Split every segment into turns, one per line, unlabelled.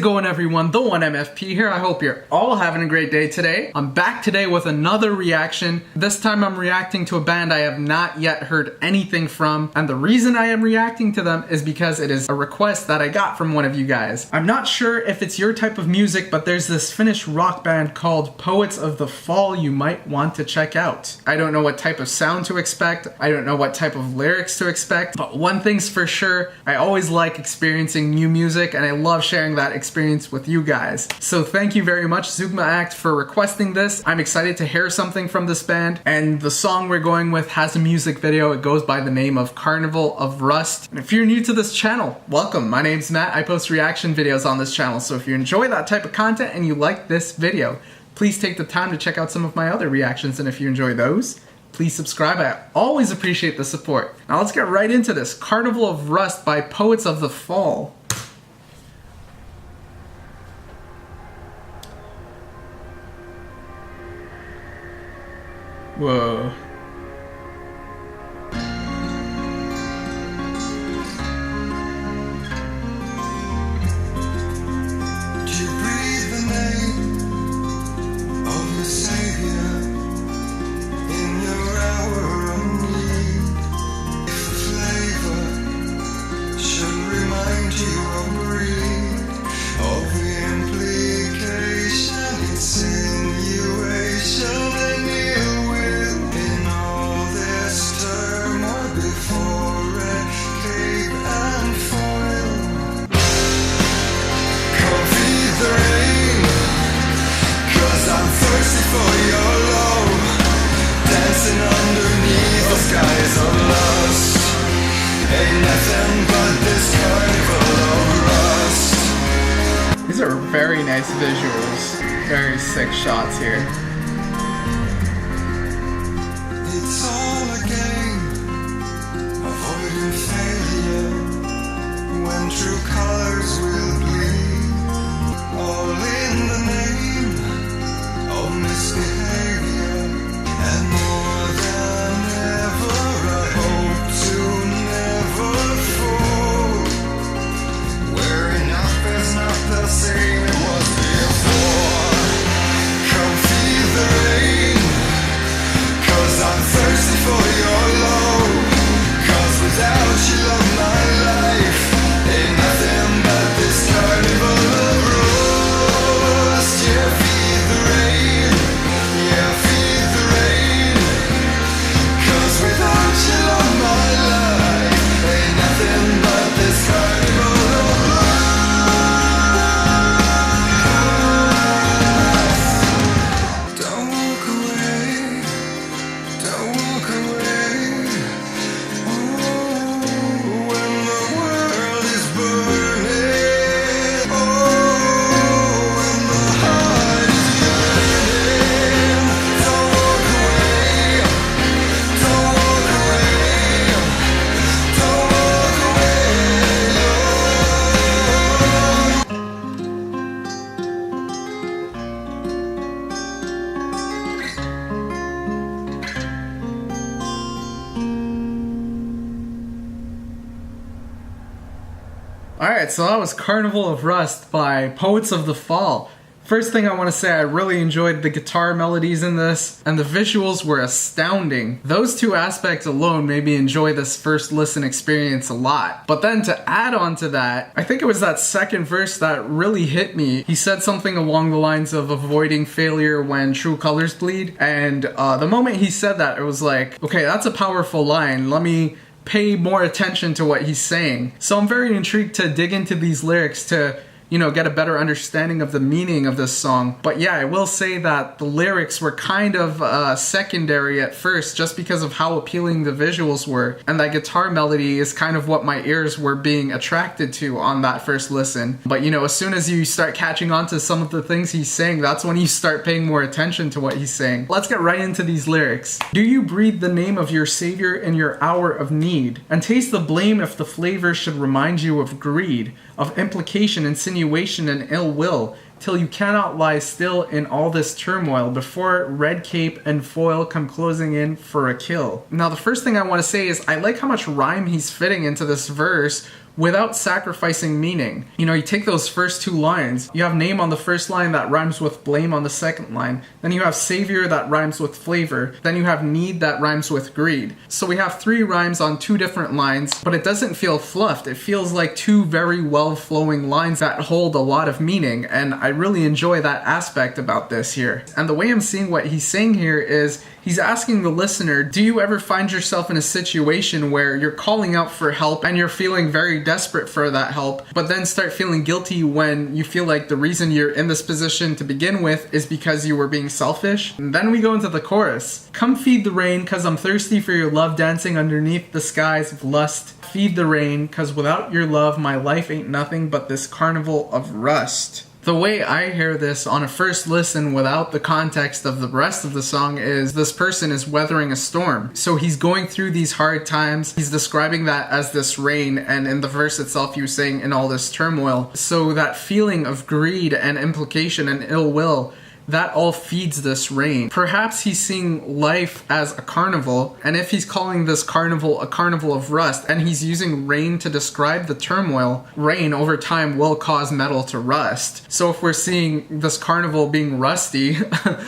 going, everyone? The 1MFP here. I hope you're all having a great day today. I'm back today with another reaction. This time I'm reacting to a band I have not yet heard anything from, and the reason I am reacting to them is because it is a request that I got from one of you guys. I'm not sure if it's your type of music, but there's this Finnish rock band called Poets of the Fall you might want to check out. I don't know what type of sound to expect, I don't know what type of lyrics to expect, but one thing's for sure, I always like experiencing new music and I love sharing that experience with you guys. So thank you very much, Zeugma Act, for requesting this. I'm excited to hear something from this band, and the song we're going with has a music video. It goes by the name of Carnival of Rust. And if you're new to this channel, welcome. My name's Matt. I post reaction videos on this channel, so if you enjoy that type of content and you like this video, please take the time to check out some of my other reactions, and if you enjoy those, please subscribe. I always appreciate the support. Now let's get right into this. Carnival of Rust by Poets of the Fall. Whoa.
Do you breathe the name of your Savior in your hour of need? If the flavor should remind you of greed, of the implication, insinuation, and ill will in all this turmoil before red cape and foil. Come feed the rain, 'cause I'm thirsty for your love, dancing underneath the skies of lust. Ain't nothing but this carnival of rust.
These are very nice visuals. Very sick shots here.
It's all a game, avoiding failure when true colors will bleed. All in the name of misbehavior, and more than ever I hope to never fall. Where enough is not the same it was before. Come feel the rain, 'cause I'm thirsty for your love, 'cause without you love my life ain't nothing but this carnival of rust. Yeah, feed the rain, yeah, feed the rain, 'cause without you love my life ain't nothing but this carnival of rust. Don't walk away, don't walk away. Oh, when the world is burning, oh, when the heart is yearning. Don't walk away, don't walk away, don't walk away,
Alright, so that was Carnival of Rust by Poets of the Fall. First thing I want to say, I really enjoyed the guitar melodies in this, and the visuals were astounding. Those two aspects alone made me enjoy this first listen experience a lot. But then to add on to that, I think it was that second verse that really hit me. He said something along the lines of avoiding failure when true colors bleed, and the moment he said that, it was like, okay, that's a powerful line. Let me pay more attention to what he's saying. So I'm very intrigued to dig into these lyrics to, you know, get a better understanding of the meaning of this song. But yeah, I will say that the lyrics were kind of secondary at first just because of how appealing the visuals were. And that guitar melody is kind of what my ears were being attracted to on that first listen. But you know, as soon as you start catching on to some of the things he's saying, that's when you start paying more attention to what he's saying. Let's get right into these lyrics. Do you breathe the name of your savior in your hour of need, and taste the blame if the flavor should remind you of greed, of implication, insinuation, and ill will, till you cannot lie still in all this turmoil before red cape and foil come closing in for a kill. Now the first thing I want to say is I like how much rhyme he's fitting into this verse without sacrificing meaning. You know, you take those first 2 lines, you have name on the first line that rhymes with blame on the second line, then you have savior that rhymes with flavor, then you have need that rhymes with greed. So we have 3 rhymes on 2 different lines, but it doesn't feel fluffed. It feels like 2 very well flowing lines that hold a lot of meaning, and I really enjoy that aspect about this here. And the way I'm seeing what he's saying here is he's asking the listener, do you ever find yourself in a situation where you're calling out for help and you're feeling very desperate for that help, but then start feeling guilty when you feel like the reason you're in this position to begin with is because you were being selfish? And then we go into the chorus. Come feed the rain, cause I'm thirsty for your love dancing underneath the skies of lust. Feed the rain, cause without your love my life ain't nothing but this carnival of rust. The way I hear this on a first listen without the context of the rest of the song is this person is weathering a storm. So he's going through these hard times. He's describing that as this rain, and in the verse itself he was saying in all this turmoil. So that feeling of greed and implication and ill will, that all feeds this rain. Perhaps he's seeing life as a carnival, and if he's calling this carnival a carnival of rust, and he's using rain to describe the turmoil, rain over time will cause metal to rust. So if we're seeing this carnival being rusty,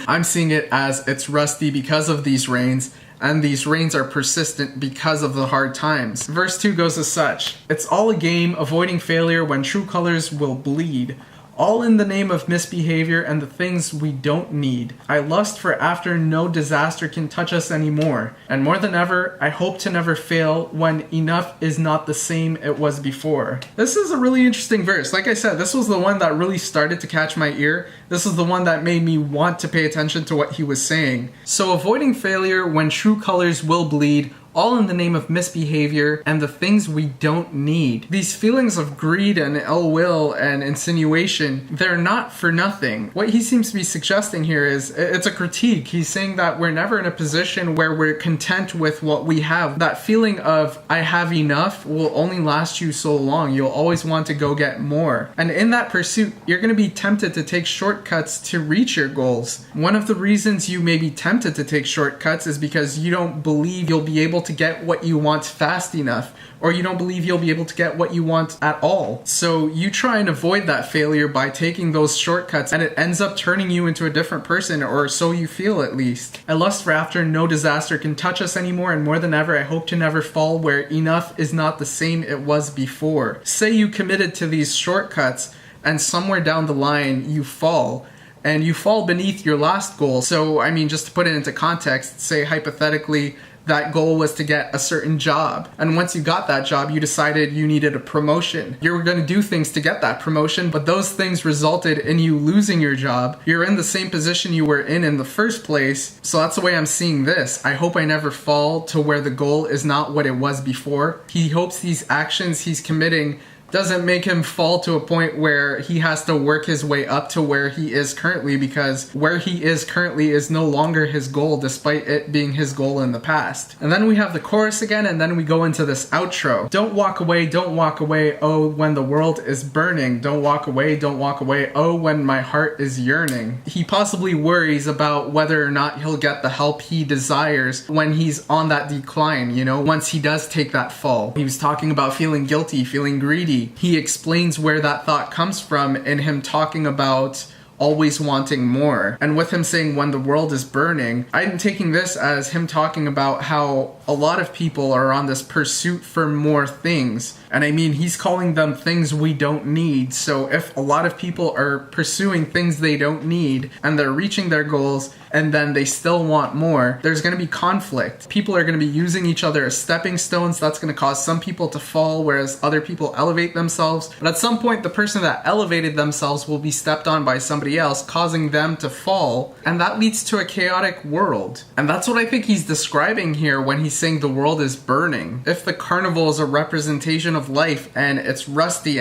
I'm seeing it as it's rusty because of these rains, and these rains are persistent because of the hard times. Verse 2 goes as such. It's all a game, avoiding failure when true colors will bleed. All in the name of misbehavior and the things we don't need. I lust for after no disaster can touch us anymore. And more than ever, I hope to never fail when enough is not the same it was before. This is a really interesting verse. Like I said, this was the one that really started to catch my ear. This is the one that made me want to pay attention to what he was saying. So avoiding failure when true colors will bleed, all in the name of misbehavior and the things we don't need. These feelings of greed and ill will and insinuation, they're not for nothing. What he seems to be suggesting here is, it's a critique. He's saying that we're never in a position where we're content with what we have. That feeling of, I have enough, will only last you so long. You'll always want to go get more. And in that pursuit, you're going to be tempted to take shortcuts to reach your goals. One of the reasons you may be tempted to take shortcuts is because you don't believe you'll be able to get what you want fast enough, or you don't believe you'll be able to get what you want at all. So you try and avoid that failure by taking those shortcuts, and it ends up turning you into a different person, or so you feel at least. I lust for after no disaster can touch us anymore, and more than ever I hope to never fall where enough is not the same it was before. Say you committed to these shortcuts, and somewhere down the line you fall, and you fall beneath your last goal. So I mean, just to put it into context, say hypothetically that goal was to get a certain job. And once you got that job, you decided you needed a promotion. You were going to do things to get that promotion, but those things resulted in you losing your job. You're in the same position you were in the first place. So that's the way I'm seeing this. I hope I never fall to where the goal is not what it was before. He hopes these actions he's committing doesn't make him fall to a point where he has to work his way up to where he is currently, because where he is currently is no longer his goal, despite it being his goal in the past. And then we have the chorus again, and then we go into this outro. Don't walk away, oh, when the world is burning. Don't walk away, oh, when my heart is yearning. He possibly worries about whether or not he'll get the help he desires when he's on that decline, you know, once he does take that fall. He was talking about feeling guilty, feeling greedy. He explains where that thought comes from in him talking about always wanting more. And with him saying when the world is burning, I'm taking this as him talking about how a lot of people are on this pursuit for more things. And I mean, he's calling them things we don't need. So if a lot of people are pursuing things they don't need and they're reaching their goals and then they still want more, there's going to be conflict. People are going to be using each other as stepping stones. That's going to cause some people to fall, whereas other people elevate themselves. But at some point, the person that elevated themselves will be stepped on by somebody else, causing them to fall. And that leads to a chaotic world. And that's what I think he's describing here when he's saying the world is burning. If the carnival is a representation of life and it's rusty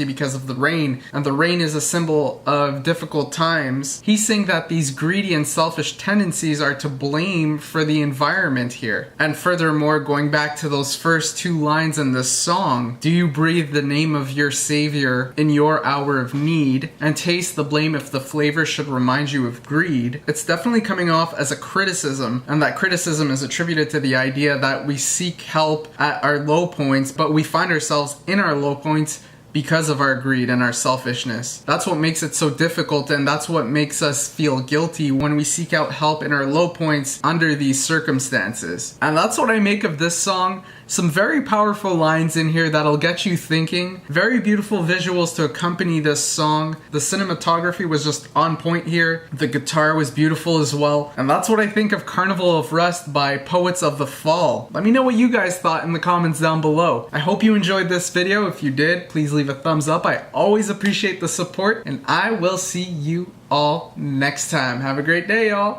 because of the rain, and the rain is a symbol of difficult times, he's saying that these greedy and selfish tendencies are to blame for the environment here. And furthermore, going back to those first 2 lines in this song, do you breathe the name of your Savior in your hour of need and taste the blame if the flavor should remind you of greed, it's definitely coming off as a criticism, and that criticism is attributed to the idea that we seek help at our low points, but we find ourselves in our low points because of our greed and our selfishness. That's what makes it so difficult, and that's what makes us feel guilty when we seek out help in our low points under these circumstances. And that's what I make of this song. Some very powerful lines in here that'll get you thinking. Very beautiful visuals to accompany this song. The cinematography was just on point here. The guitar was beautiful as well. And that's what I think of Carnival of Rust by Poets of the Fall. Let me know what you guys thought in the comments down below. I hope you enjoyed this video. If you did, please leave a thumbs up. I always appreciate the support, and I will see you all next time. Have a great day, y'all.